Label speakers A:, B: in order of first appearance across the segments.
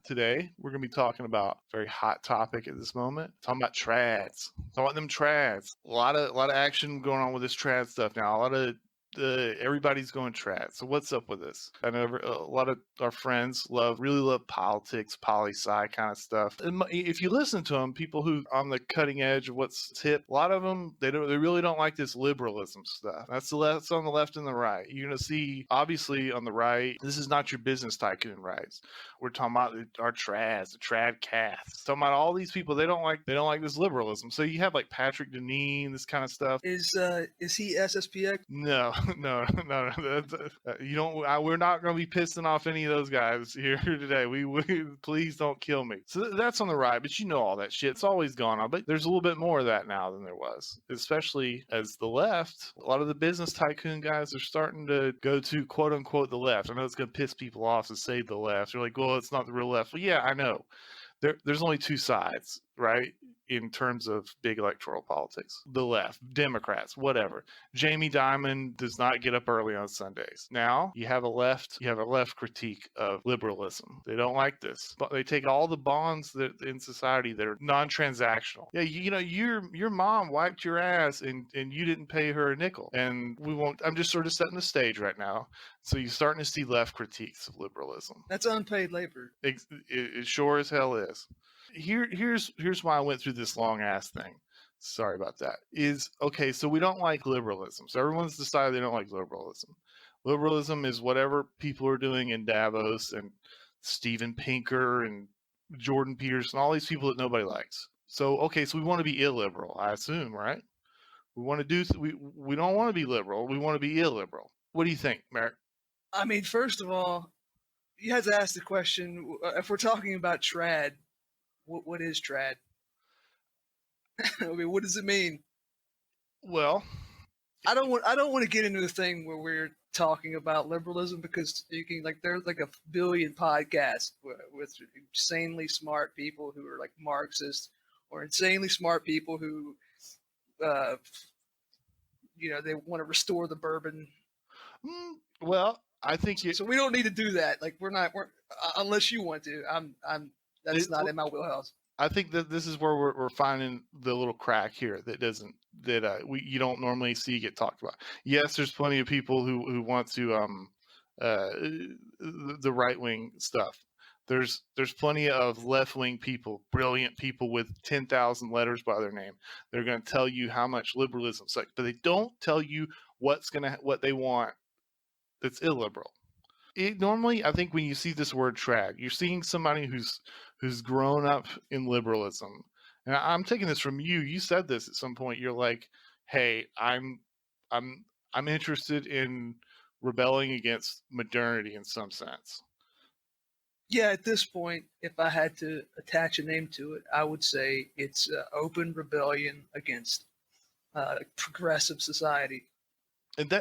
A: Today, we're going to be talking about a very hot topic at this moment. Talking about trads. Talking about them trads. A lot of action going on with this trad stuff now. A lot of everybody's going trad. So what's up with this? I know a lot of our friends really love politics, poli-sci kind of stuff. And if you listen to them, people who on the cutting edge of what's hip, a lot of them they really don't like this liberalism stuff. That's on the left and the right. You're gonna see obviously on the right, this is not your business tycoon rights. We're talking about our trads, the trad casts. Talking about all these people they don't like this liberalism. So you have like Patrick Deneen, this kind of stuff.
B: Is he SSPX?
A: No. You don't. We're not going to be pissing off any of those guys here today. We please don't kill me. So that's on the right, but you know all that shit. It's always gone on, but there's a little bit more of that now than there was, especially as the left. A lot of the business tycoon guys are starting to go to quote unquote the left. I know it's going to piss people off to say the left. They're like, well, it's not the real left. Well, yeah, I know. There's only two sides, right? In terms of big electoral politics. The left, Democrats, whatever. Jamie Dimon does not get up early on Sundays. Now you have a left critique of liberalism. They don't like this. But they take all the bonds that in society that are non-transactional. Yeah, your mom wiped your ass and you didn't pay her a nickel. And I'm just sort of setting the stage right now. So you're starting to see left critiques of liberalism.
B: That's unpaid labor.
A: It sure as hell is. Here's why I went through this long ass thing. Sorry about that. Okay, so we don't like liberalism. So everyone's decided they don't like liberalism. Liberalism is whatever people are doing in Davos and Steven Pinker and Jordan Peterson, all these people that nobody likes. So okay, so we want to be illiberal, I assume, right? We want to do we don't want to be liberal. We want to be illiberal. What do you think, Merrick?
B: I mean, first of all, you have to ask the question: if we're talking about trad, what is trad? I mean, what does it mean?
A: Well,
B: I don't want to get into a thing where we're talking about liberalism because you can there's like a billion podcasts with insanely smart people who are like Marxists or insanely smart people who, they want to restore the bourbon.
A: Well, I think
B: so we don't need to do that. Like we're unless you want to. That's not in my wheelhouse.
A: I think that this is where we're finding the little crack here that you don't normally see get talked about. Yes, there's plenty of people who want to the right wing stuff. There's plenty of left wing people, brilliant people with 10,000 letters by their name. They're going to tell you how much liberalism sucks, but they don't tell you what they want that's illiberal. Normally, I think when you see this word trad, you're seeing somebody who's grown up in liberalism. And I'm taking this from you. You said this at some point. You're like, "Hey, I'm interested in rebelling against modernity in some sense."
B: Yeah, at this point, if I had to attach a name to it, I would say it's open rebellion against progressive society.
A: And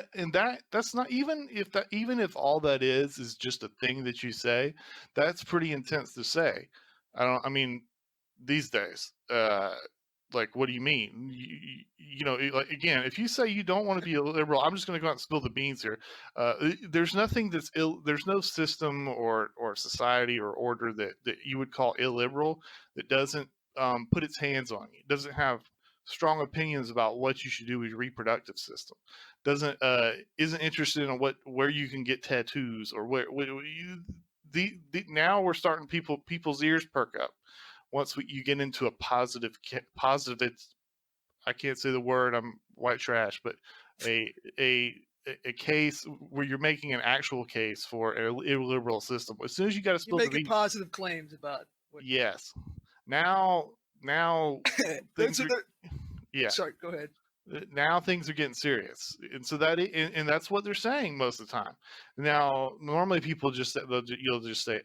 A: that's not even if all that is just a thing that you say, that's pretty intense to say. I mean, these days, like, what do you mean? Like, again, if you say you don't want to be a liberal, I'm just going to go out and spill the beans here. There's nothing there's no system or society or order that you would call illiberal that doesn't put its hands on you, doesn't have strong opinions about what you should do with your reproductive system, isn't interested in where you can get tattoos or now we're starting people's ears perk up once you get into a positive. I can't say the word. I'm white trash, but a case where you're making an actual case for an illiberal system. As soon as you got to spill
B: you're making positive claims about.
A: Yes. Now. Yeah.
B: Sorry, go ahead.
A: Now things are getting serious, and so and that's what they're saying most of the time. Now, normally people you'll just say,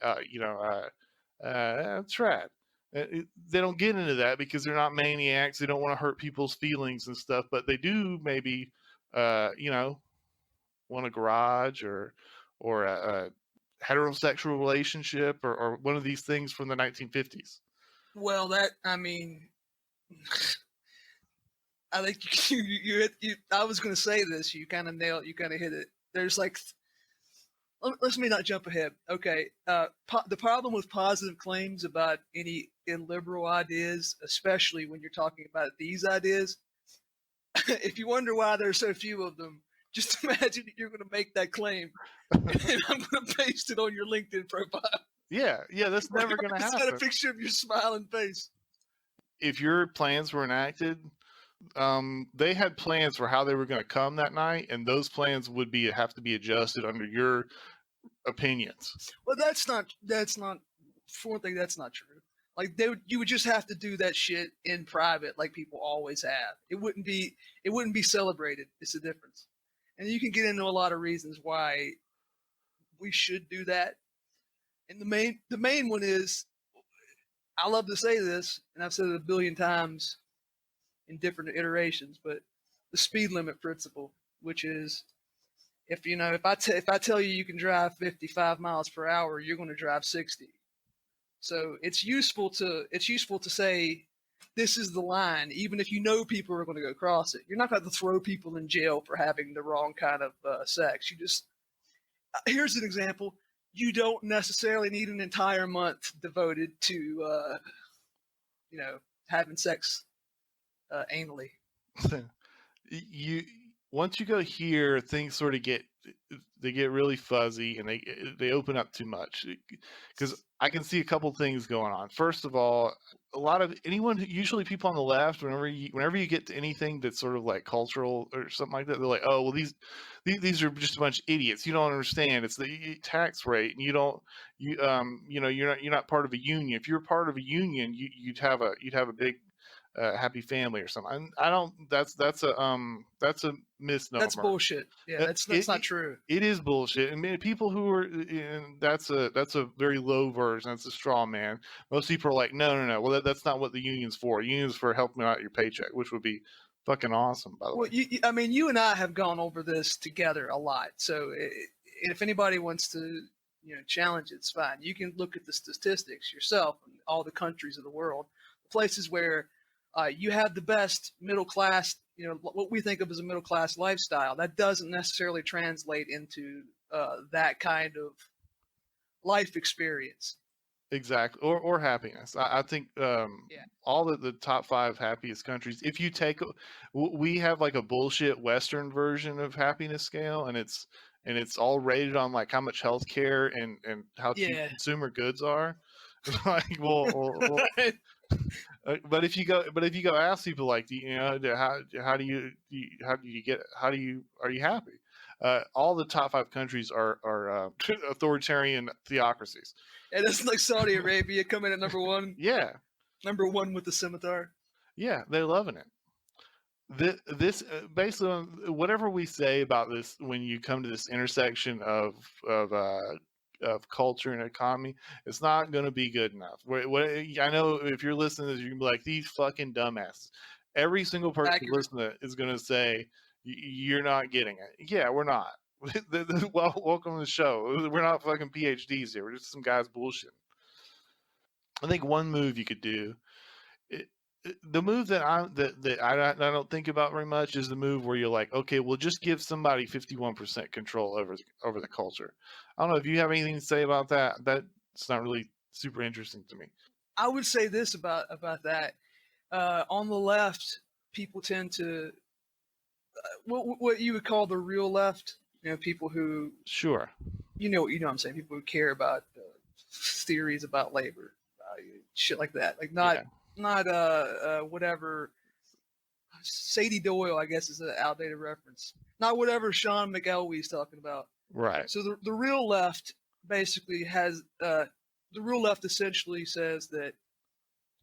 A: trad. They don't get into that because they're not maniacs. They don't want to hurt people's feelings and stuff, but they do maybe, want a garage or a heterosexual relationship or one of these things from the 1950s.
B: Well, I think you I was going to say this. You kind of hit it. There's Let's me not jump ahead. Okay. The problem with positive claims about any illiberal ideas, especially when you're talking about these ideas, if you wonder why there's so few of them, just imagine that you're going to make that claim, and I'm going to paste it on your LinkedIn profile.
A: Yeah, that's never going to
B: It's got a
A: happen.
B: picture of your smiling face.
A: If your plans were enacted, they had plans for how they were going to come that night, and those plans would have to be adjusted under your opinions.
B: Well, that's not. For one thing, that's not true. Like you would just have to do that shit in private, like people always have. It wouldn't be celebrated. It's the difference, and you can get into a lot of reasons why we should do that. And the main one is, I love to say this, and I've said it a billion times in different iterations, but the speed limit principle, which is, if I tell you can drive 55 miles per hour, you're going to drive 60. So it's useful to say this is the line, even if you know people are going to go cross it. You're not going to throw people in jail for having the wrong kind of sex. You just here's an example. You don't necessarily need an entire month devoted to having sex anally.
A: You once you go here, things sort of get really fuzzy, and they open up too much, because I can see a couple things going on. First of all, a lot of usually people on the left, whenever you get to anything that's sort of like cultural or something like that, they're like, oh well, these are just a bunch of idiots. You don't understand. It's the tax rate, and you're not part of a union. If you're part of a union, you'd have a big happy family or something. I don't. That's a misnomer.
B: That's bullshit. Yeah, that's not true.
A: It is bullshit. I mean, people who are, and that's a very low version. That's a straw man. Most people are like, no. Well, that's not what the union's for. The union's for helping out your paycheck, which would be fucking awesome, by the way.
B: You and I have gone over this together a lot. So if anybody wants to, challenge it, it's fine. You can look at the statistics yourself in all the countries of the world, places where you have the best middle class, what we think of as a middle class lifestyle. That doesn't necessarily translate into that kind of life experience.
A: Exactly, or happiness. I think all the top 5 happiest countries. If you take, we have like a bullshit Western version of happiness scale, and it's all rated on like how much health care and how cheap consumer goods are. Like, well, but if you go ask people like, are you happy? All the top 5 countries are authoritarian theocracies.
B: And it's like Saudi Arabia coming at number 1.
A: Yeah,
B: number 1 with the scimitar.
A: Yeah, they're loving it. This basically, whatever we say about this, when you come to this intersection of culture and economy, it's not going to be good enough. I know if you're listening to this, you're going to be like, these fucking dumbasses. Every single person listening to it is going to say, you're not getting it. Yeah, we're not. Well, welcome to the show. We're not fucking PhDs here. We're just some guys bullshitting. I think one move you could do, the move that I don't think about very much, is the move where you're like, okay, we'll just give somebody 51% control over the culture. I don't know if you have anything to say about that. That's not really super interesting to me.
B: I would say this about that. On the left, people tend to what you would call the real left. People who
A: sure,
B: what I'm saying. People who care about theories about labor, shit like that. Like not whatever. Sadie Doyle, I guess, is an outdated reference. Not whatever Sean McElwee's talking about.
A: Right.
B: So the real left basically has the real left essentially says that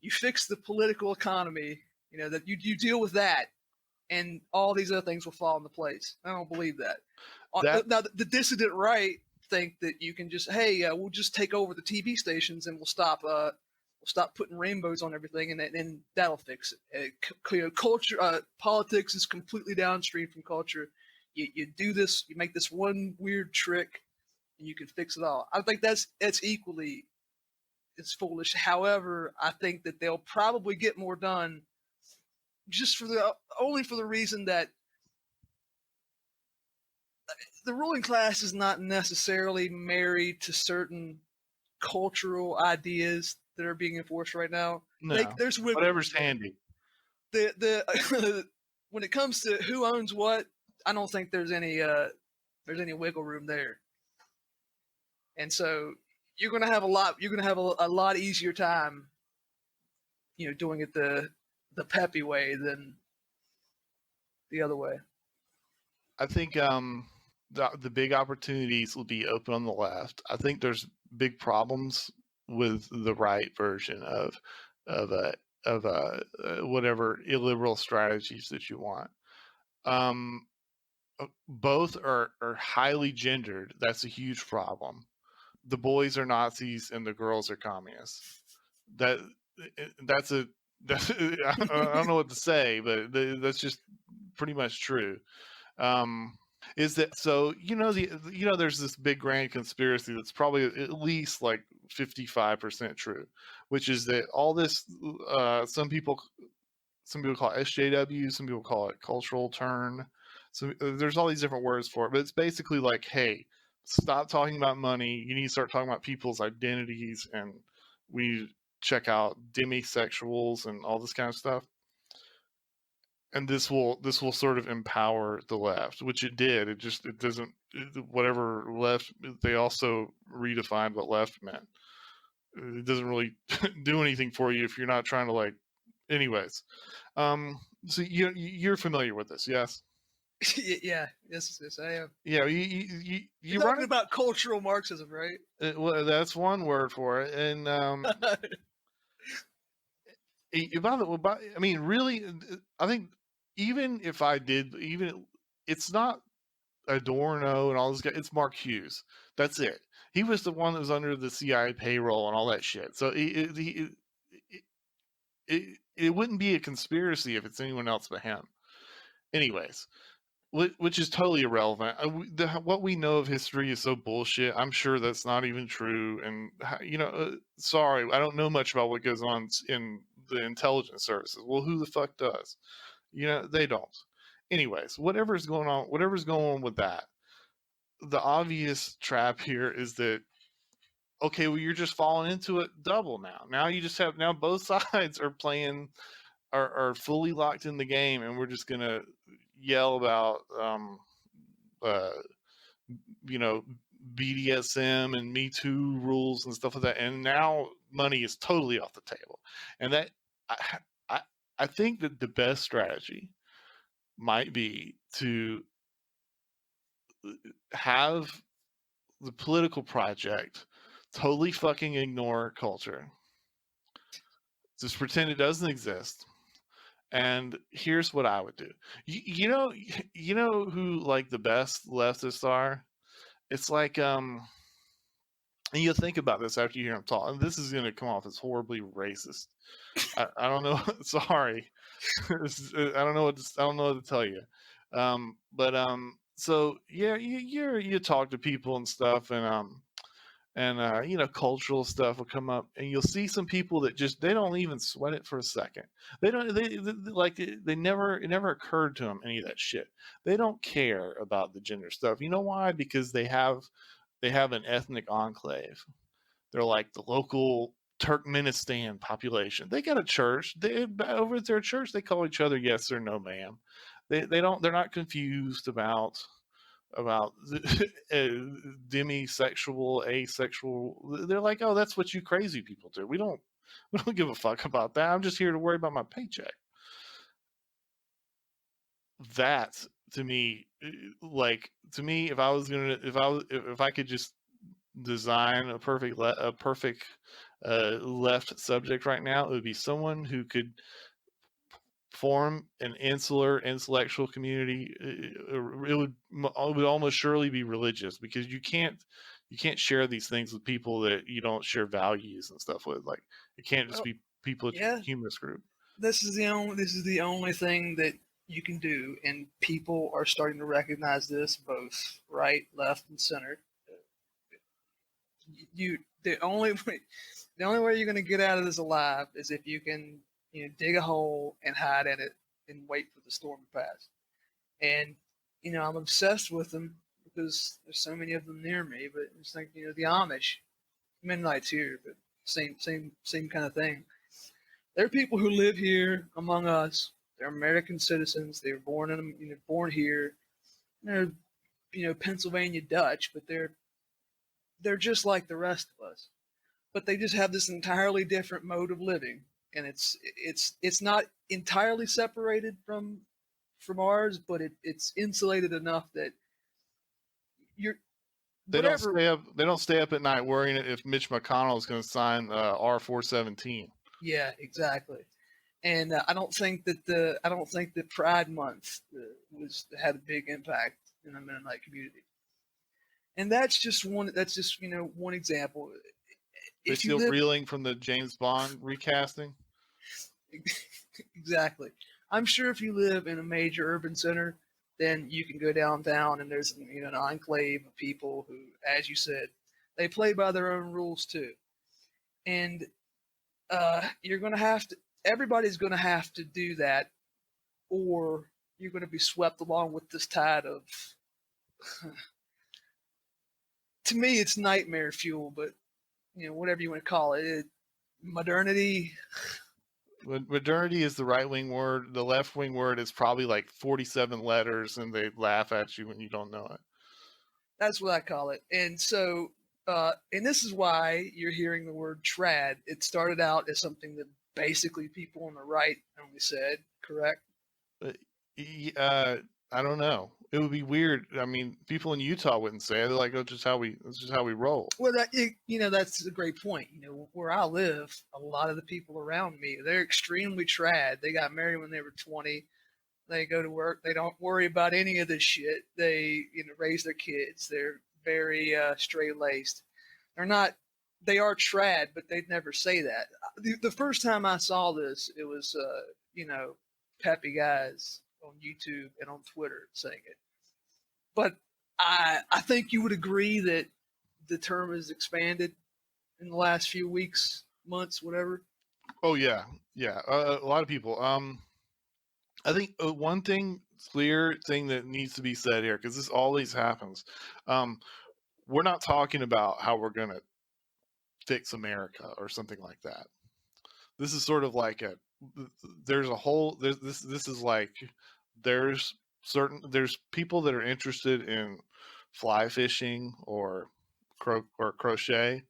B: you fix the political economy, that you deal with that, and all these other things will fall into place. I don't believe that. Now, the dissident right think that you can just, we'll just take over the TV stations and we'll stop putting rainbows on everything, and that'll fix it. Culture, politics is completely downstream from culture. You do this, you make this one weird trick, and you can fix it all. I think that's equally as foolish. However, I think that they'll probably get more done only for the reason that the ruling class is not necessarily married to certain cultural ideas that are being enforced right now.
A: No,
B: Like there's wiggle
A: whatever's
B: room there.
A: handy.
B: The when it comes to who owns what, I don't think there's any wiggle room there. And so you're gonna have a lot easier time, doing it the peppy way than the other way.
A: I think the big opportunities will be open on the left. I think there's big problems with the right version of whatever illiberal strategies that you want. Both are highly gendered. That's a huge problem. The boys are Nazis and the girls are communists. That's I don't know what to say, but that's just pretty much true. Is that so? There's this big grand conspiracy that's probably at least like 55% true, which is that all this. Some people call it SJW, some people call it cultural turn. So there's all these different words for it, but it's basically like, hey, stop talking about money. You need to start talking about people's identities, and we check out demisexuals and all this kind of stuff. And this will sort of empower the left, which it did. It doesn't, whatever left, they also redefined what left meant. It doesn't really do anything for you if you're not trying to anyways. So you're familiar with this, yes?
B: Yeah, yes, I am.
A: Yeah, you're
B: talking
A: running
B: about cultural Marxism, right?
A: Well, that's one word for it, and I mean, really, I think even if I did, it's not Adorno and all this guy. It's Mark Hughes. That's it. He was the one that was under the CIA payroll and all that shit. So it wouldn't be a conspiracy if it's anyone else but him. Anyways, which is totally irrelevant. What we know of history is so bullshit. I'm sure that's not even true. And sorry, I don't know much about what goes on in the intelligence services. Well, who the fuck does? They don't. Anyways, whatever's going on with that. The obvious trap here is that, okay, well, you're just falling into it double now. Now both sides are playing, are fully locked in the game, and we're just gonna yell about BDSM and Me Too rules and stuff like that, and now money is totally off the table. And that I think that the best strategy might be to have the political project totally fucking ignore culture. Just pretend it doesn't exist. And here's what I would do. You know who like the best leftists are? It's like and you'll think about this after you hear him talk. And this is going to come off as horribly racist. I don't know. Sorry, I don't know what to tell you. So yeah, you talk to people and stuff, and cultural stuff will come up, and you'll see some people that they don't even sweat it for a second. They don't, they never, it never occurred to them any of that shit. They don't care about the gender stuff. You know why? Because they have an ethnic enclave. They're like the local Turkmenistan population. They got a church. Over at their church, they call each other yes or no, ma'am. They're not confused about demisexual, asexual. They're like, oh, that's what you crazy people do. We don't give a fuck about that. I'm just here to worry about my paycheck. That to me, if I could just design a perfect left subject right now, it would be someone who could form an insular intellectual community. It would almost surely be religious, because you can't share these things with people that you don't share values and stuff with. Like, it can't just be people at your humorous group.
B: This is the only thing that you can do, and people are starting to recognize this, both right, left, and center. The only way you're going to get out of this alive is if you can dig a hole and hide in it and wait for the storm to pass. And I'm obsessed with them because there's so many of them near me. But it's like the Amish, Mennonites here, but same kind of thing. They're people who live here among us. They're American citizens. They were born born here. They're Pennsylvania Dutch, but they're just like the rest of us. But they just have this entirely different mode of living, and it's not entirely separated from ours, but it's insulated enough that you're
A: They don't
B: whatever.
A: stay up. They don't stay up at night worrying if Mitch McConnell is going to sign R-417.
B: Yeah, exactly. And I don't think that Pride Month had a big impact in the Mennonite community. And that's just one. That's just one example.
A: They're
B: If you
A: still
B: live
A: reeling from the James Bond recasting.
B: exactly, I'm sure if you live in a major urban center, then you can go downtown and there's an enclave of people who, as you said, they play by their own rules too. And you're gonna have to. Everybody's gonna have to do that, or you're gonna be swept along with this tide of. To me, it's nightmare fuel, but whatever you want to call it, modernity.
A: Modernity is the right-wing word. The left-wing word is probably like 47 letters, and they laugh at you when you don't know it.
B: That's what I call it. And so, and this is why you're hearing the word trad. It started out as something that basically people on the right only said, correct?
A: I don't know. It would be weird. I mean, people in Utah wouldn't say it. They're like, "Oh, that's just how we roll."
B: Well, that's a great point. Where I live, a lot of the people around me, they're extremely trad. They got married when they were 20. They go to work. They don't worry about any of this shit. They, raise their kids. They're very straight laced. They're not. They are trad, but they'd never say that. The first time I saw this, it was, peppy guys on YouTube and on Twitter saying it. But I think you would agree that the term has expanded in the last few weeks, months, whatever.
A: Oh yeah, yeah. A lot of people. I think one clear thing that needs to be said here, because this always happens. We're not talking about how we're gonna fix America or something like that. This is sort of like there's a whole this is like there's people that are interested in fly fishing or crochet.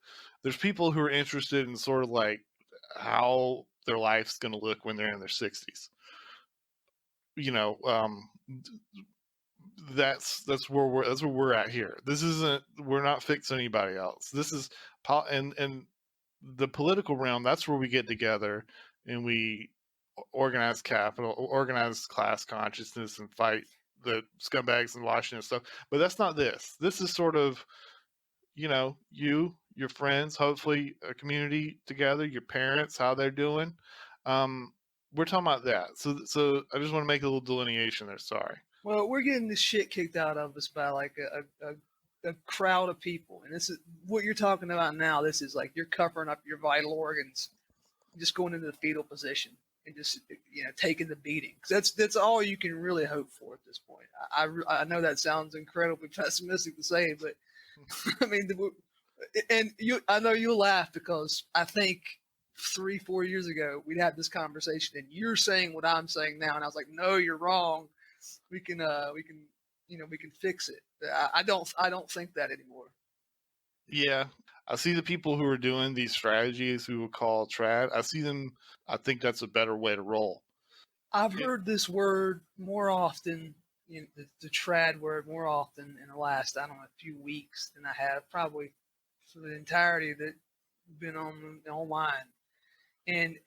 A: There's people who are interested in sort of like how their life's going to look when they're in their 60s. That's where we're at here. We're not fixing anybody else. This is and the political realm. That's where we get together and we organize capital, organize class consciousness, and fight the scumbags in Washington and stuff. But that's not this. This is sort of, your friends, hopefully a community together, your parents, how they're doing. We're talking about that. So I just want to make a little delineation there. Sorry.
B: Well, we're getting this shit kicked out of us by like a crowd of people, and this is what you're talking about now. This is like you're covering up your vital organs, just going into the fetal position and just taking the beating. That's all you can really hope for at this point. I know that sounds incredibly pessimistic to say, but I mean, I know you'll laugh because I think 3-4 years ago we'd had this conversation, and you're saying what I'm saying now, and I was like, no, you're wrong. We can fix it. I don't think that anymore.
A: Yeah, I see the people who are doing these strategies who will call trad. I think that's a better way to roll.
B: I've heard this word more often, the trad word more often in the last, I don't know, a few weeks than I have probably for the entirety that I've been online. And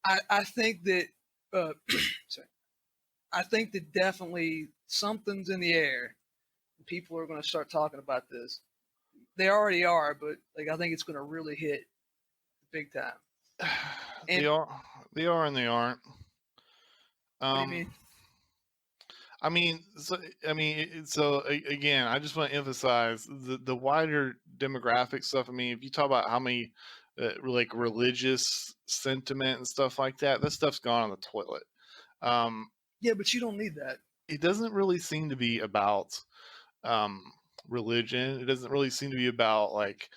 B: I think that, sorry, I think that definitely something's in the air. People are going to start talking about this. They already are, but like I think it's going to really hit big time.
A: They are, and they aren't.
B: What do you mean?
A: So again, I just want to emphasize the wider demographic stuff. I mean, if you talk about how many like religious sentiment and stuff like that, that stuff's gone on the toilet.
B: Yeah, but you don't need that.
A: It doesn't really seem to be about religion. It doesn't really seem to be about like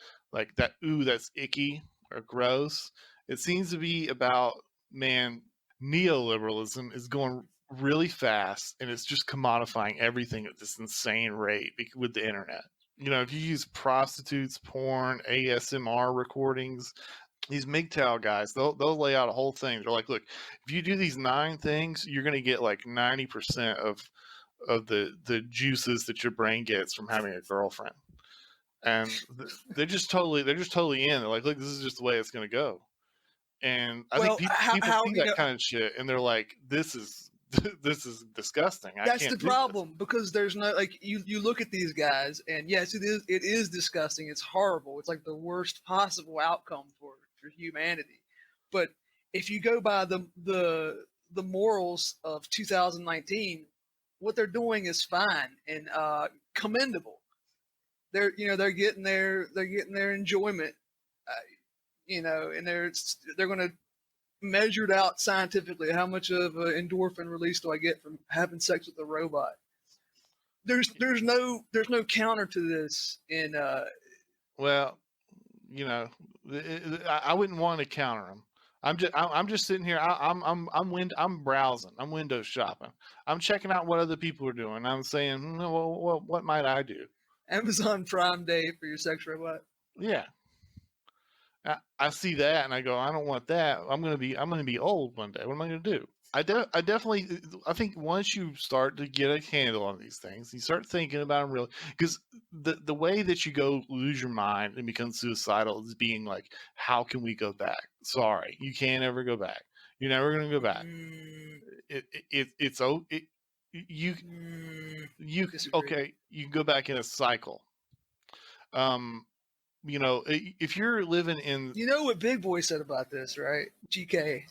A: that. Ooh, that's icky or gross. It seems to be about, man, neoliberalism is going really fast and it's just commodifying everything at this insane rate with the internet. You know, if you use prostitutes, porn, ASMR recordings, these MGTOW guys, they'll lay out a whole thing. They're like, look, if you do these 9 things, you're going to get like 90% of the juices that your brain gets from having a girlfriend. And they're just totally in. They're like, look, this is just the way it's going to go. And I think people see that kind of shit and they're like, this is disgusting.
B: That's the problem, because there's no, like, you look at these guys and yes, it is disgusting. It's horrible. It's like the worst possible outcome for humanity. But if you go by the morals of 2019, what they're doing is fine and commendable. They're getting their enjoyment, and they're going to measure it out scientifically. How much of an endorphin release do I get from having sex with a robot? There's no counter to this. In
A: well, I wouldn't want to counter them. I'm just sitting here. I'm browsing. I'm window shopping. I'm checking out what other people are doing. I'm saying, well, what might I do?
B: Amazon Prime Day for your sex robot.
A: Yeah. I see that and I go, I don't want that. I'm gonna be old one day. What am I gonna do? I think once you start to get a handle on these things, you start thinking about them really, because the way that you go lose your mind and become suicidal is being like, how can we go back? Sorry, you can't ever go back. You're never gonna go back. Okay, you can go back in a cycle. If you're living in,
B: what Big Boy said about this, right? GK,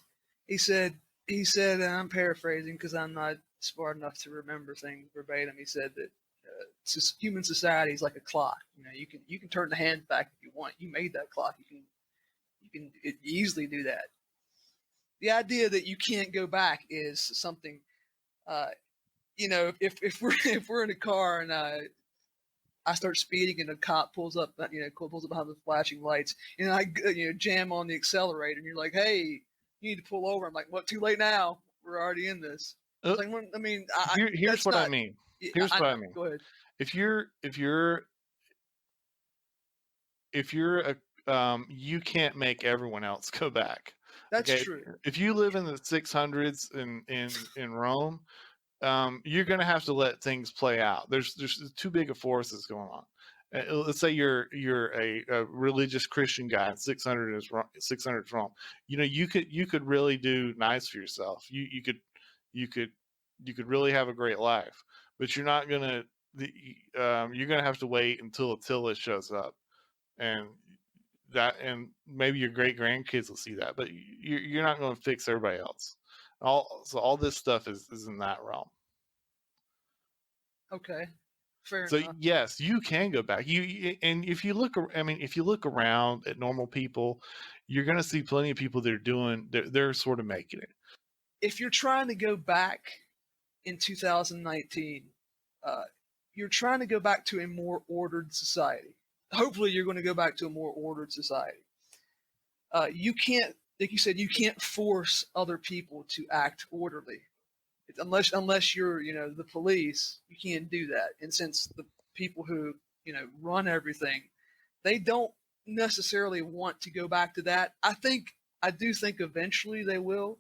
B: he said, and I'm paraphrasing because I'm not smart enough to remember things verbatim. He said that human society is like a clock. You can turn the hands back if you want. You made that clock. You can easily do that. The idea that you can't go back is something. If we're in a car and I start speeding and a cop pulls up behind the flashing lights, and I jam on the accelerator, and you're like, "Hey, you need to pull over." I'm like, "What? Too late now. We're already in this." Like, I mean,
A: here's what I mean. Here's what I mean.
B: Go ahead.
A: If you're you can't make everyone else go back.
B: That's true.
A: If you live in the 600s in Rome, you're going to have to let things play out. There's too big of forces going on. Let's say you're a religious Christian guy, and 600 is Rome. You could really do nice for yourself. You could really have a great life, but you're not gonna. You're gonna have to wait until Attila shows up, and maybe your great grandkids will see that, but you're not going to fix everybody else. All this stuff is in that realm.
B: Okay, fair
A: so
B: enough.
A: Yes, you can go back. And if you look around at normal people, you're going to see plenty of people that are they're sort of making it.
B: If you're trying to go back in 2019, you're trying to go back to a more ordered society. Hopefully, you're going to go back to a more ordered society. You can't, like you said, you can't force other people to act orderly. Unless you're, the police, you can't do that. And since the people who, run everything, they don't necessarily want to go back to that. I do think eventually they will,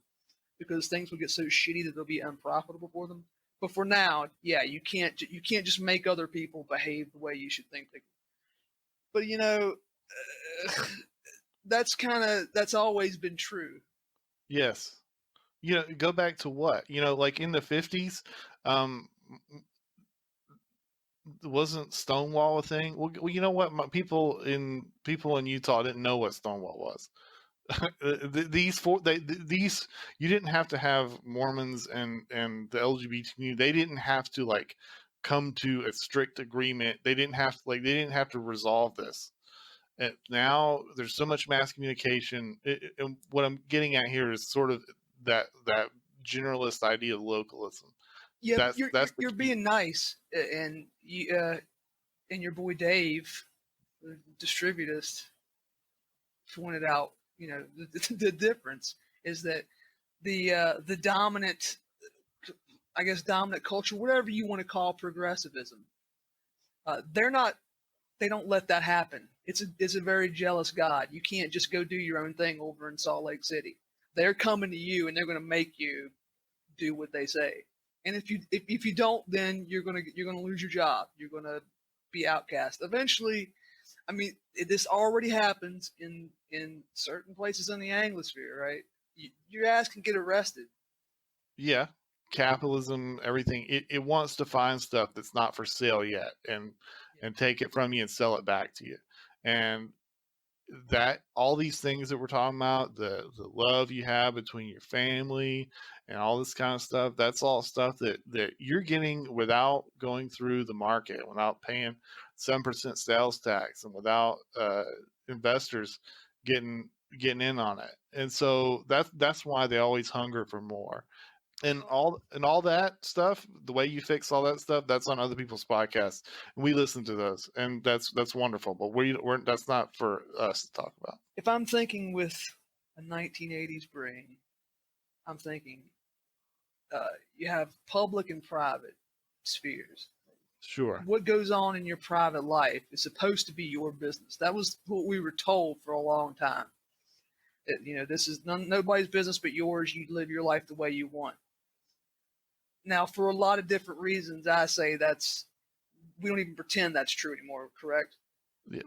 B: because things will get so shitty that they'll be unprofitable for them. But for now, yeah, you can't just make other people behave the way you should think they. But that's always been true.
A: Yes. Go back to what? Like in the 50s, wasn't Stonewall a thing? Well, you know what? People in Utah didn't know what Stonewall was. These you didn't have to have Mormons and the LGBT community. They didn't have to come to a strict agreement. They didn't have to resolve this. And now there's so much mass communication. And what I'm getting at here is sort of that generalist idea of localism.
B: Yeah, you're being nice, and And your boy Dave, the distributist, pointed out, the difference is that the dominant, I guess, dominant culture, whatever you want to call progressivism, they don't let that happen. It's a very jealous God. You can't just go do your own thing over in Salt Lake City. They're coming to you and they're going to make you do what they say. And if you don't, then you're gonna lose your job. You're gonna be outcast. Eventually, I mean, this already happens in certain places in the Anglosphere, right? Your ass can get arrested.
A: Yeah, capitalism, everything. It wants to find stuff that's not for sale yet, and take it from you and sell it back to you. And that all these things that we're talking about, the love you have between your family and all this kind of stuff, that's all stuff that you're getting without going through the market, without paying 7% sales tax, and without investors getting in on it. And so that's why they always hunger for more. And all that stuff, the way you fix all that stuff, that's on other people's podcasts. We listen to those, and that's wonderful. But we're that's not for us to talk about.
B: If I'm thinking with a 1980s brain, I'm thinking you have public and private spheres.
A: Sure.
B: What goes on in your private life is supposed to be your business. That was what we were told for a long time. This is nobody's business but yours. You live your life the way you want. Now, for a lot of different reasons, I say we don't even pretend that's true anymore. Correct?
A: Yeah,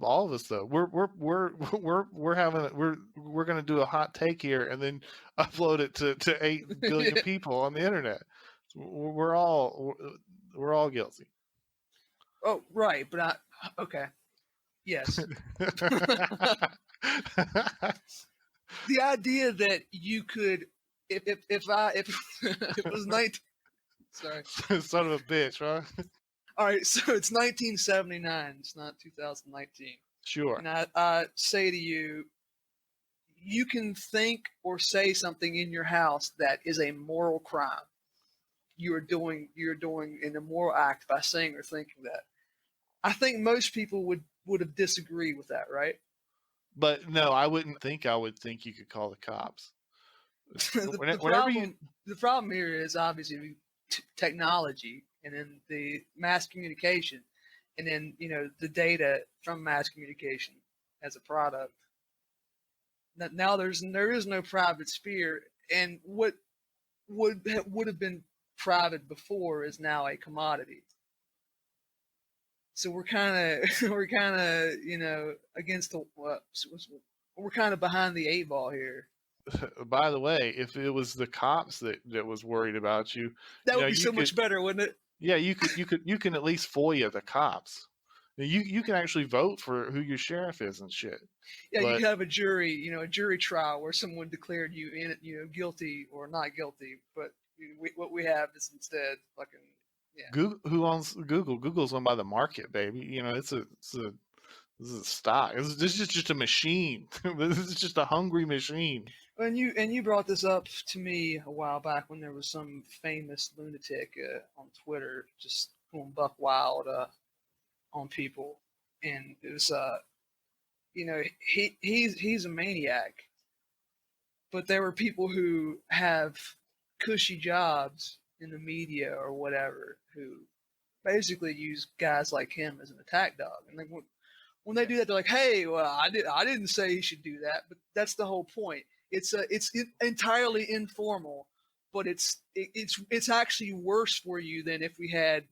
A: all of us though. We're going to do a hot take here and then upload it to 8 billion people on the internet. We're all guilty.
B: Oh, right, but okay. Yes. The idea that you could, if it was 19, sorry,
A: son of a bitch, right?
B: All right, so it's 1979. It's not 2019.
A: Sure.
B: And I say to you, you can think or say something in your house that is a moral crime. You're doing an immoral act by saying or thinking that. I think most people would have disagreed with that, right?
A: But no, I wouldn't think. I would think you could call the cops.
B: The problem here is obviously technology, and then the mass communication, and then the data from mass communication as a product. Now there is no private sphere, and what would have been private before is now a commodity. So we're kind of against the we're kind of behind the 8 ball here.
A: By the way, if it was the cops that was worried about you,
B: that would be so much better, wouldn't it?
A: Yeah, you can at least FOIA the cops. You can actually vote for who your sheriff is and shit.
B: Yeah, you could have a jury trial where someone declared you guilty or not guilty, but what we have is instead fucking. Yeah.
A: Google, who owns Google? Google's owned by the market, baby. This is a stock. This is just a machine. This is just a hungry machine.
B: And you brought this up to me a while back when there was some famous lunatic on Twitter just going buck wild on people, and it was he's a maniac, but there were people who have cushy jobs in the media or whatever who basically use guys like him as an attack dog. And like when they do that, they're like, "Hey, well, I didn't say he should do that." But that's the whole point. It's entirely informal, but it's actually worse for you than if we had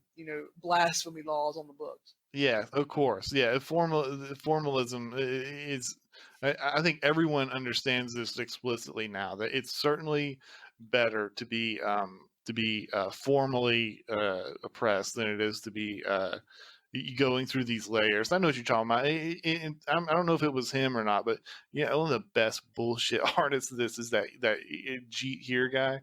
B: blasphemy laws on the books.
A: Yeah, of course. Yeah, formalism is. I think everyone understands this explicitly now. That it's certainly better to be formally oppressed than it is to be going through these layers. I know what you're talking about. I don't know if it was him or not, but yeah, one of the best bullshit artists of this is that Jeet here guy.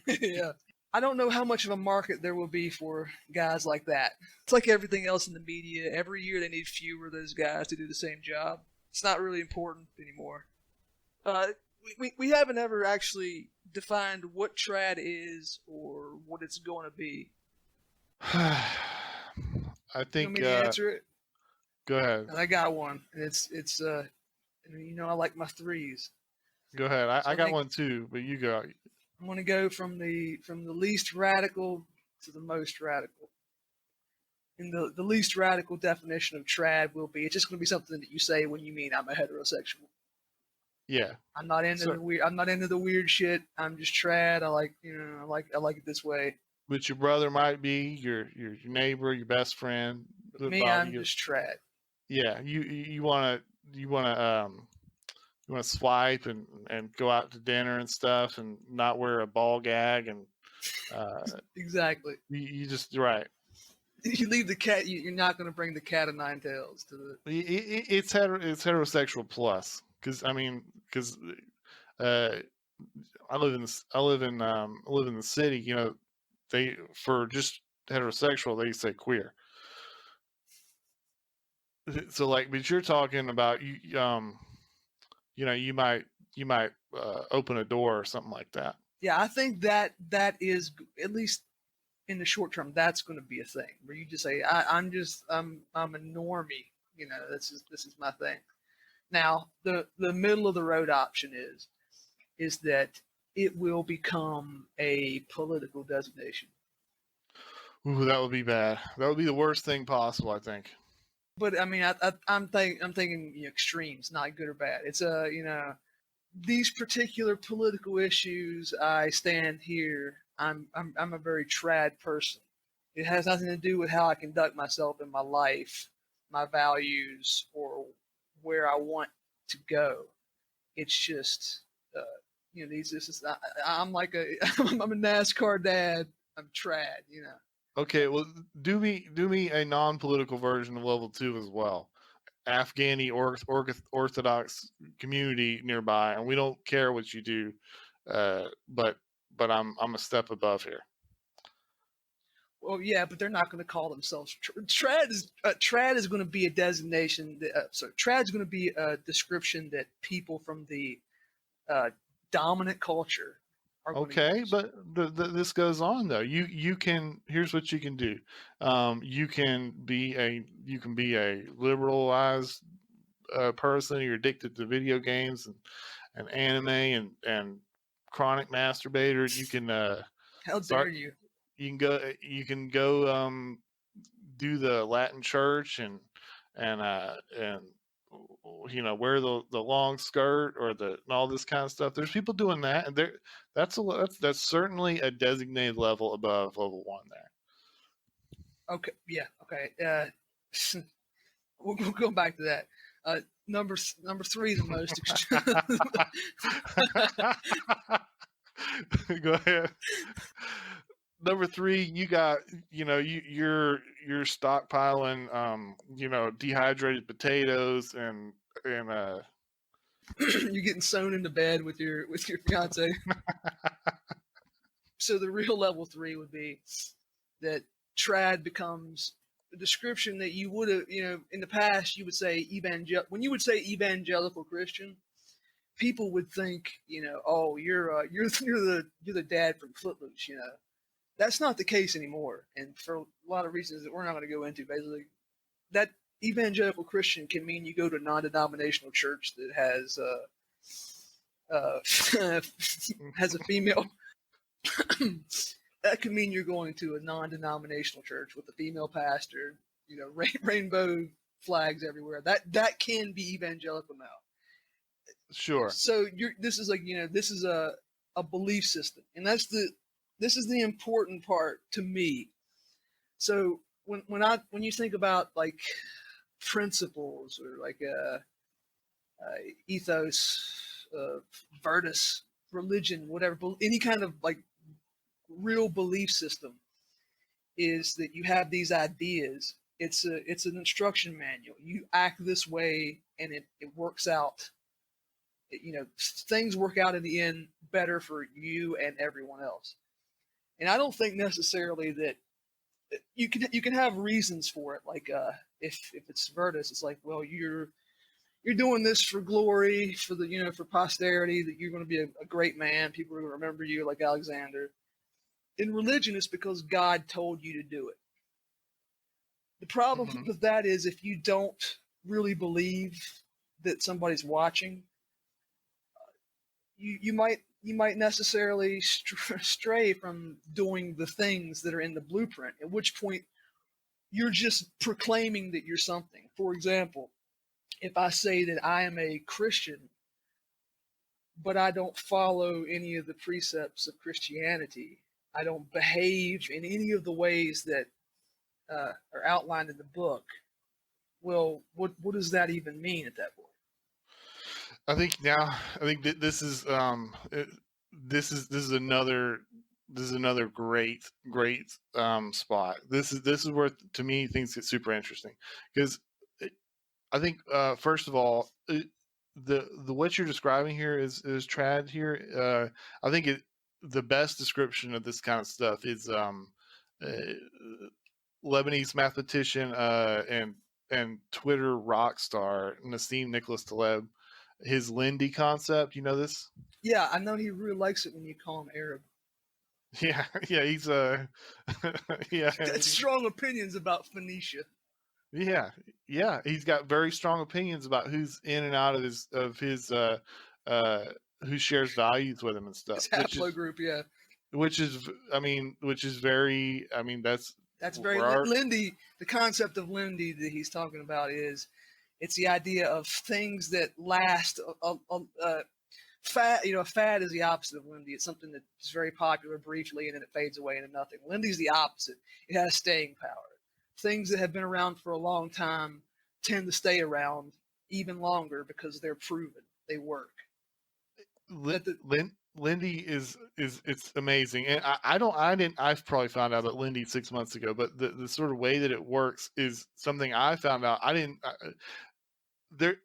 B: Yeah. I don't know how much of a market there will be for guys like that. It's like everything else in the media. Every year they need fewer of those guys to do the same job. It's not really important anymore. We haven't ever actually defined what trad is or what it's going to be.
A: I
B: You want
A: think.
B: me to answer it?
A: Go ahead.
B: And I got one. It's I like my threes.
A: Go ahead.
B: So
A: I
B: I
A: got
B: think
A: one too, but you go.
B: I'm gonna go from the least radical to the most radical. And the least radical definition of trad will be it's just gonna be something that you say when you mean I'm a heterosexual.
A: Yeah.
B: I'm not into
A: So,
B: the weird. I'm not into the weird shit. I'm just trad. I like it this way.
A: but your brother might be your neighbor, your best friend.
B: But
A: But
B: me,
A: Bob,
B: I'm just trad.
A: yeah, you want to you want to swipe and go out to dinner and stuff and not wear a ball gag and
B: Exactly.
A: you just right.
B: You leave the cat. You're not going to bring the cat of nine tails to the.
A: It's heterosexual plus because because uh, I live in the city. You know, they for just heterosexual they say queer. So like, but you're talking about you know, you might open a door or something like that.
B: Yeah, I think that is at least in the short term. That's going to be a thing where you just say, I'm a normie. You know, this is my thing. Now the middle of the road option is that it will become a political designation.
A: Ooh, that would be bad. That would be the worst thing possible, I think.
B: But I mean, I'm thinking extremes, not good or bad. It's these particular political issues. I stand here. I'm a very trad person. It has nothing to do with how I conduct myself in my life, my values, or where I want to go. It's just these. This is I'm like a I'm a NASCAR dad. I'm trad.
A: Okay, well, do me a non-political version of level 2 as well. Afghani Orthodox community nearby, and we don't care what you do, but I'm a step above here.
B: Well, yeah, but they're not going to call themselves trad. Trad is going to be a designation. Trad is going to be a description that people from the dominant culture are going to
A: Okay,
B: use.
A: but this goes on though. You can here's what you can do. You can be a liberalized person. You're addicted to video games and anime and chronic masturbator. You can
B: How dare
A: start.
B: you?
A: You can go do the Latin church and you know, wear the long skirt or the and all this kind of stuff. There's people doing that, and that's certainly a designated level above level 1 there.
B: Okay, yeah, okay. We'll go back to that. Number three, the most extreme.
A: Go ahead. Number 3, you got you're stockpiling dehydrated potatoes and
B: You're getting sewn into bed with your fiance. So the real level 3 would be that trad becomes a description that you would have, in the past you would say when you would say evangelical Christian, people would think, oh, you're the dad from Footloose, That's not the case anymore, and for a lot of reasons that we're not going to go into. Basically, that evangelical Christian can mean you go to a non-denominational church that has has a female. That could mean you're going to a non-denominational church with a female pastor. Rainbow flags everywhere. That can be evangelical now.
A: sure.
B: So this is this is a belief system, and this is the important part to me. So when you think about like principles or like ethos, virtus, religion, whatever, any kind of like real belief system, is that you have these ideas. It's an instruction manual. You act this way, and it works out. Things work out in the end better for you and everyone else. And I don't think necessarily that you can have reasons for it. Like if it's Virtus, it's like, well, you're doing this for glory, for the for posterity, that you're going to be a great man. People are going to remember you like Alexander. In religion, it's because God told you to do it. The problem
A: Mhm.
B: with that is if you don't really believe that somebody's watching, you might necessarily stray from doing the things that are in the blueprint. At which point you're just proclaiming that you're something. For example, if I say that I am a Christian, but I don't follow any of the precepts of Christianity, I don't behave in any of the ways that are outlined in the book. Well, what does that even mean at that point?
A: I think now, I think that this is another great spot. This is where to me things get super interesting because I think first of all the what you're describing here is trad here. I think the best description of this kind of stuff is uh, Lebanese mathematician and Twitter rock star Nassim Nicholas Taleb. His Lindy concept, you know this?
B: Yeah, I know he really likes it when you call him Arab.
A: Yeah, yeah, he's yeah,
B: He's got strong opinions about Phoenicia.
A: yeah, yeah. He's got very strong opinions about who's in and out of his uh who shares values with him and stuff,
B: His haplogroup, yeah.
A: which is very, I mean, that's
B: That's very
A: where our
B: Lindy. The concept of Lindy that he's talking about is it's the idea of things that last. Fad, a fad is the opposite of Lindy. It's something that's very popular briefly and then it fades away into nothing. Lindy's the opposite. It has staying power. Things that have been around for a long time tend to stay around even longer because they're proven. They work. That the,
A: Lindy is it's amazing, and I've probably found out about Lindy 6 months ago, but the sort of way that it works is something I found out. I didn't. There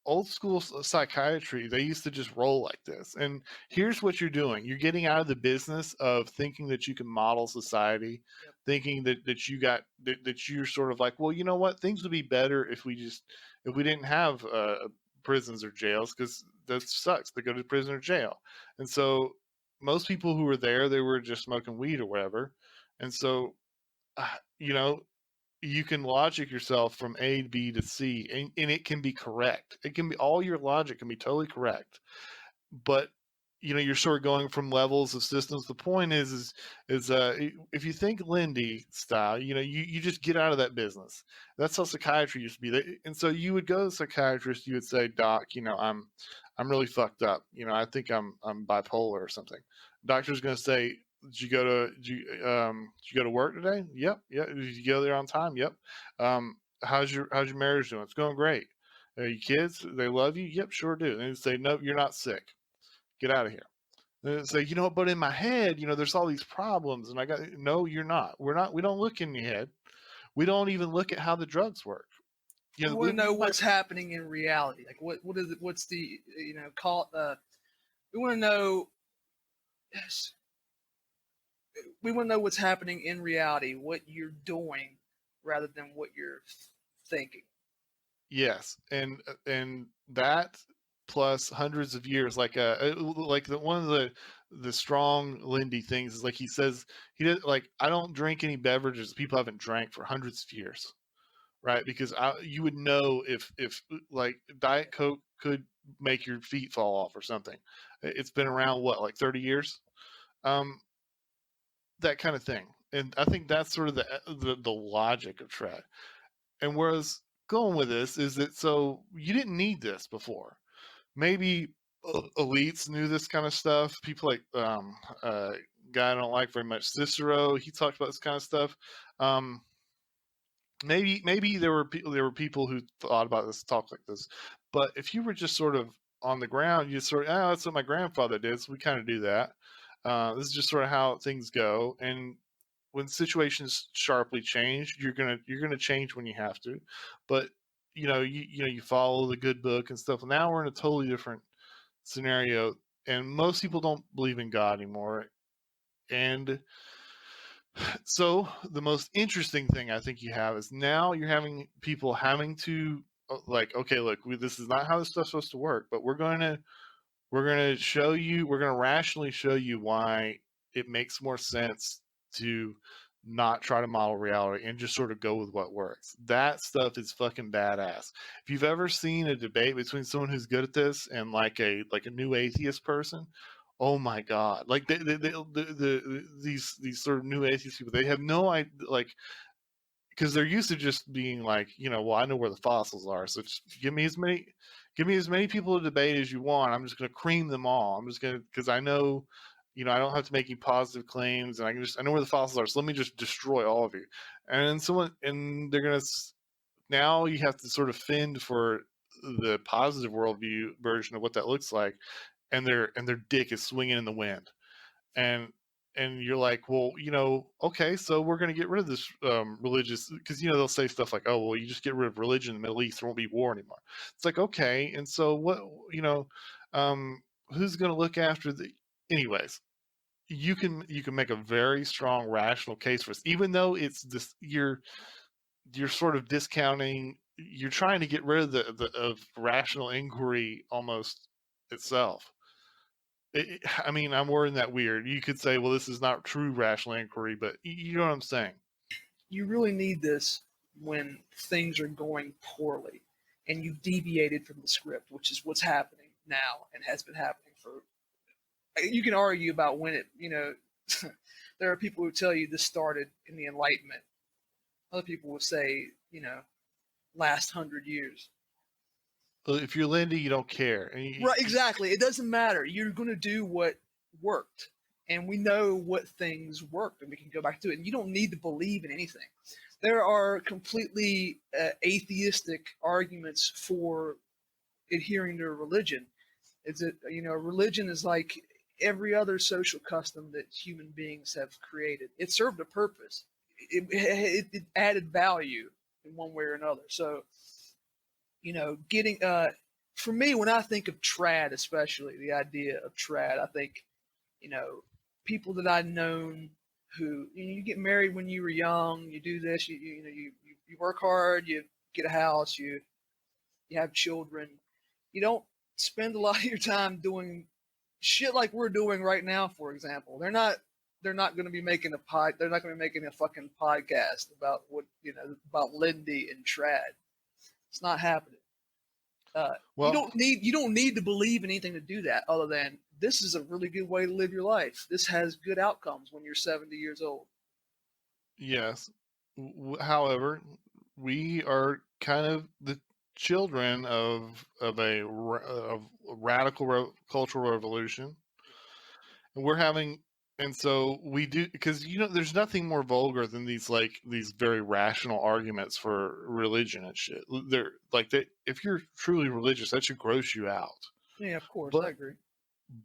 A: old school psychiatry, they used to just roll like this. And here's what you're doing: you're getting out of the business of thinking that you can model society,
B: yep.
A: thinking that you're sort of like, well, you know what, things would be better if we didn't have prisons or jails, because that sucks, they go to prison or jail. And so most people who were there, they were just smoking weed or whatever. And so you know, you can logic yourself from A to B to C, and it can be correct. It can be, all your logic can be totally correct. But you're sort of going from levels of systems. The point is if you think Lindy style, you just get out of that business. That's how psychiatry used to be. And so you would go to a psychiatrist, you would say, Doc, I'm really fucked up. I think I'm bipolar or something. Doctor's going to say, did you go to work today? Yep. Yeah. Did you go there on time? Yep. How's your marriage doing? It's going great. Are you kids? They love you? Yep, sure do. And they say, nope, you're not sick. Get out of here. And they say, but in my head, there's all these problems, and no, you're not. We don't look in your head. We don't even look at how the drugs work.
B: We want to know what's happening in reality. Like what is it? What's the call? We want to know. Yes, we want to know what's happening in reality, what you're doing, rather than what you're thinking.
A: Yes, and that plus hundreds of years, like one of the strong Lindy things is, like, he says, he did, like, I don't drink any beverages people haven't drank for hundreds of years, right? Because you would know if like Diet Coke could make your feet fall off or something. It's been around, what, like 30 years, um, that kind of thing. And I think that's sort of the logic of Tread. And whereas going with this is that, so you didn't need this before. Maybe elites knew this kind of stuff. People like guy I don't like very much, Cicero. He talked about this kind of stuff. Um, maybe there were people who thought about this, talk like this. But if you were just sort of on the ground, you just sort of, that's what my grandfather did, so we kind of do that. This is just sort of how things go. And when situations sharply change, you're gonna change when you have to. But you follow the good book and stuff. Now we're in a totally different scenario, and most people don't believe in God anymore. And so the most interesting thing I think you have is, now you're having people having to, like, okay, look, this is not how this stuff's supposed to work, but we're going to show you, we're going to rationally show you why it makes more sense to not try to model reality and just sort of go with what works. That stuff is fucking badass. If you've ever seen a debate between someone who's good at this and like a new atheist person, oh my god! Like these sort of new atheist people, they have no idea, like, because they're used to just being like, well, I know where the fossils are, so just give me as many people to debate as you want. I'm just going to cream them all. I'm just going to, because I know, I don't have to make any positive claims, and I know where the fossils are, so let me just destroy all of you. And they're going to, now you have to sort of fend for the positive worldview version of what that looks like, and their dick is swinging in the wind, and you're like, well, okay, so we're going to get rid of this religious, because they'll say stuff like, oh, well, you just get rid of religion in the Middle East, there won't be war anymore. It's like, okay, and so what, who's going to look after the, anyways, you can make a very strong rational case for this, even though it's this, you're sort of discounting, you're trying to get rid of the of rational inquiry almost itself. I mean, I'm wording that weird. You could say, well, this is not true rational inquiry, but you know what I'm saying.
B: You really need this when things are going poorly and you've deviated from the script, which is what's happening now and has been happening for. You can argue about when it, there are people who tell you this started in the Enlightenment. Other people will say, last 100 years.
A: Well, if you're Lindy, you don't care.
B: Right, exactly. It doesn't matter. You're going to do what worked. And we know what things worked, and we can go back to it. And you don't need to believe in anything. There are completely atheistic arguments for adhering to a religion. It's religion is like every other social custom that human beings have created. It served a purpose. It added value in one way or another. So, getting for me, when I think of trad, especially the idea of trad, I think, people that I've known who, you get married when you were young, you do this, you work hard, you get a house, you have children, you don't spend a lot of your time doing shit like we're doing right now. For example, they're not going to be making they're not going to be making a fucking podcast about about Lindy and trad. It's not happening. Well, you don't need to believe in anything to do that, other than this is a really good way to live your life. This has good outcomes when you're 70 years old.
A: Yes. However, we are kind of the children of a radical cultural revolution, and we're having. And so we do, because there's nothing more vulgar than these very rational arguments for religion and shit. They're like, if you're truly religious, that should gross you out.
B: Yeah, of course, I agree.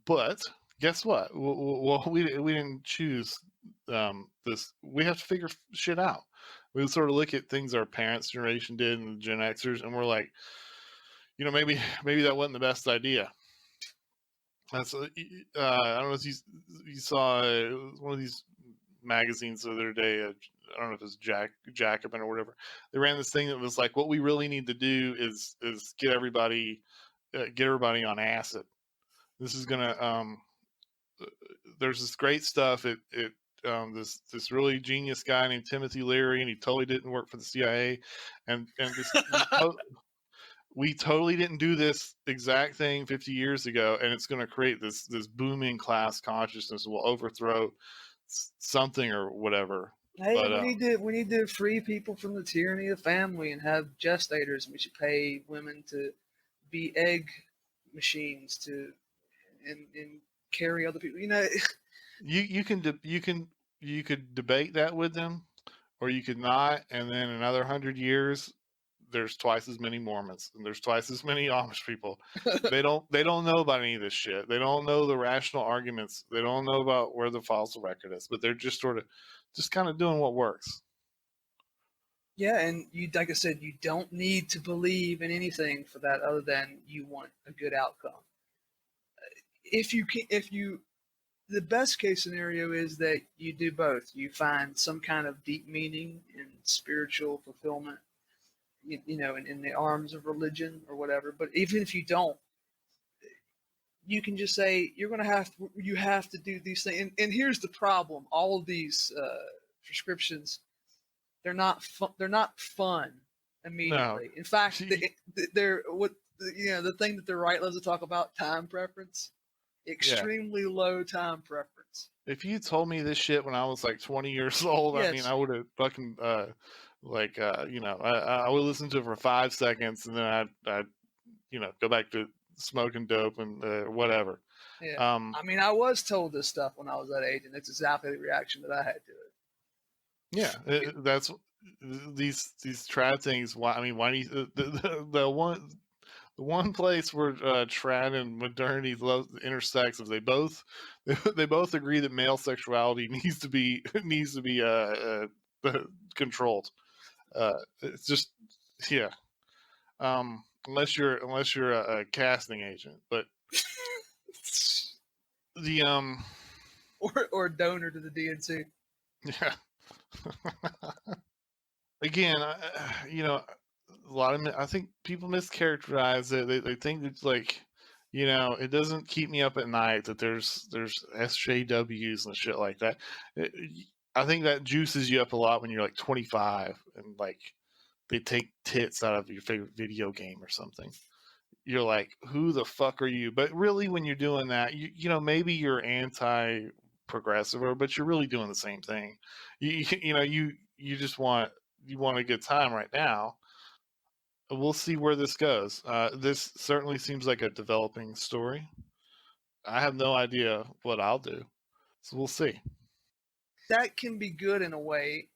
A: But guess what? Well, we didn't choose this. We have to figure shit out. We sort of look at things our parents' generation did and the Gen Xers, and we're like, maybe that wasn't the best idea. That's I don't know if you saw one of these magazines the other day. I don't know if it's Jacobin or whatever. They ran this thing that was like, what we really need to do is get everybody on acid. This is gonna there's this great stuff. This really genius guy named Timothy Leary, and he totally didn't work for the CIA, and this. We totally didn't do this exact thing 50 years ago, and it's going to create this booming class consciousness that will overthrow something or whatever.
B: Hey, but, we need to free people from the tyranny of family and have gestators. We should pay women to be egg machines and carry other people.
A: You could debate that with them, or you could not, and then another 100 years. There's twice as many Mormons and there's twice as many Amish people. They don't know about any of this shit. They don't know the rational arguments. They don't know about where the fossil record is, but they're just kind of doing what works.
B: Yeah, and like I said, you don't need to believe in anything for that, other than you want a good outcome. The best case scenario is that you do both. You find some kind of deep meaning and spiritual fulfillment, in the arms of religion or whatever. But even if you don't, you can just say you have to do these things. And here's the problem: all of these prescriptions, they're not fun immediately. In fact, they're what the thing that the right loves to talk about, time preference, extremely low time preference.
A: If you told me this shit when I was like 20 years old, I mean, I would have fucking I would listen to it for 5 seconds and then I'd go back to smoking dope and whatever.
B: Yeah. I mean, I was told this stuff when I was that age, and it's exactly the reaction that I had to it.
A: Yeah, that's these trad things. Why? I mean, why do you, the one place where trad and modernity intersects is they both agree that male sexuality needs to be controlled. It's just unless you're a casting agent, but the
B: or donor to the DNC.
A: Yeah. Again, a lot of I think people mischaracterize it. They think it's like, it doesn't keep me up at night that there's SJWs and shit like that. I think that juices you up a lot when you're like 25 and like they take tits out of your favorite video game or something. You're like, who the fuck are you? But really, when you're doing that, maybe you're anti-progressive, but you're really doing the same thing. You just want a good time right now. We'll see where this goes. This certainly seems like a developing story. I have no idea what I'll do, so we'll see.
B: That can be good in a way,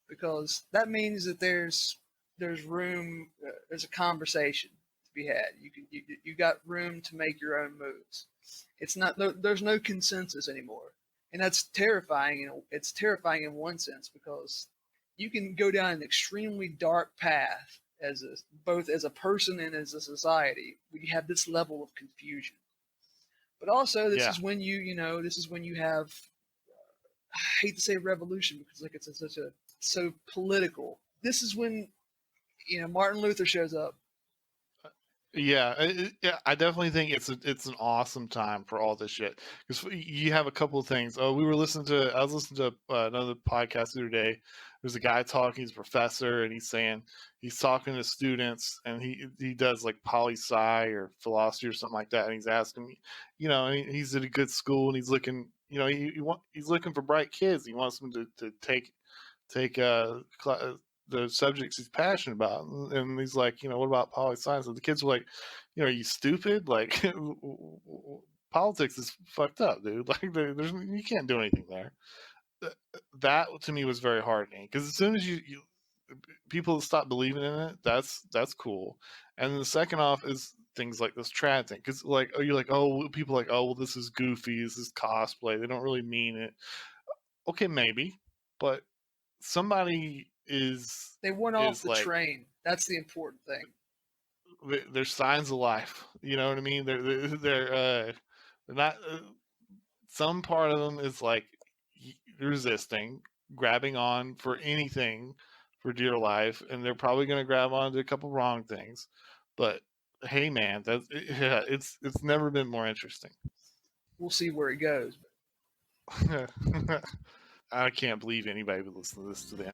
B: because that means that there's room, there's a conversation to be had. You got room to make your own moves. It's not, there's no consensus anymore, and that's terrifying. It's terrifying in one sense, because you can go down an extremely dark path both as a person and as a society. We have this level of confusion, but also this is when you have, I hate to say revolution because like it's so political. This is when Martin Luther shows up.
A: Yeah, I definitely think it's an awesome time for all this shit, because you have a couple of things. I was listening to another podcast the other day. There's a guy talking, he's a professor, and he's talking to students, and he does like poli-sci or philosophy or something like that, and he's asking me, and he's at a good school, and he's looking, he's looking for bright kids. He wants them to take the subjects he's passionate about, and he's like, what about poli-science? And the kids were like, are you stupid? Like, politics is fucked up, dude. Like, you can't do anything there. That to me was very heartening, because as soon as you people stop believing in it, that's cool. And then the second off is things like this trad thing, because you're like, people are like, well, this is goofy, this is cosplay, they don't really mean it. Okay, maybe, but somebody
B: they went off the train. That's the important thing.
A: They're signs of life. You know what I mean? They're not. Some part of them is like resisting, grabbing on for anything for dear life, and they're probably going to grab on to a couple wrong things. But hey, man, it's never been more interesting.
B: We'll see where it goes.
A: I can't believe anybody would listen to this to the end.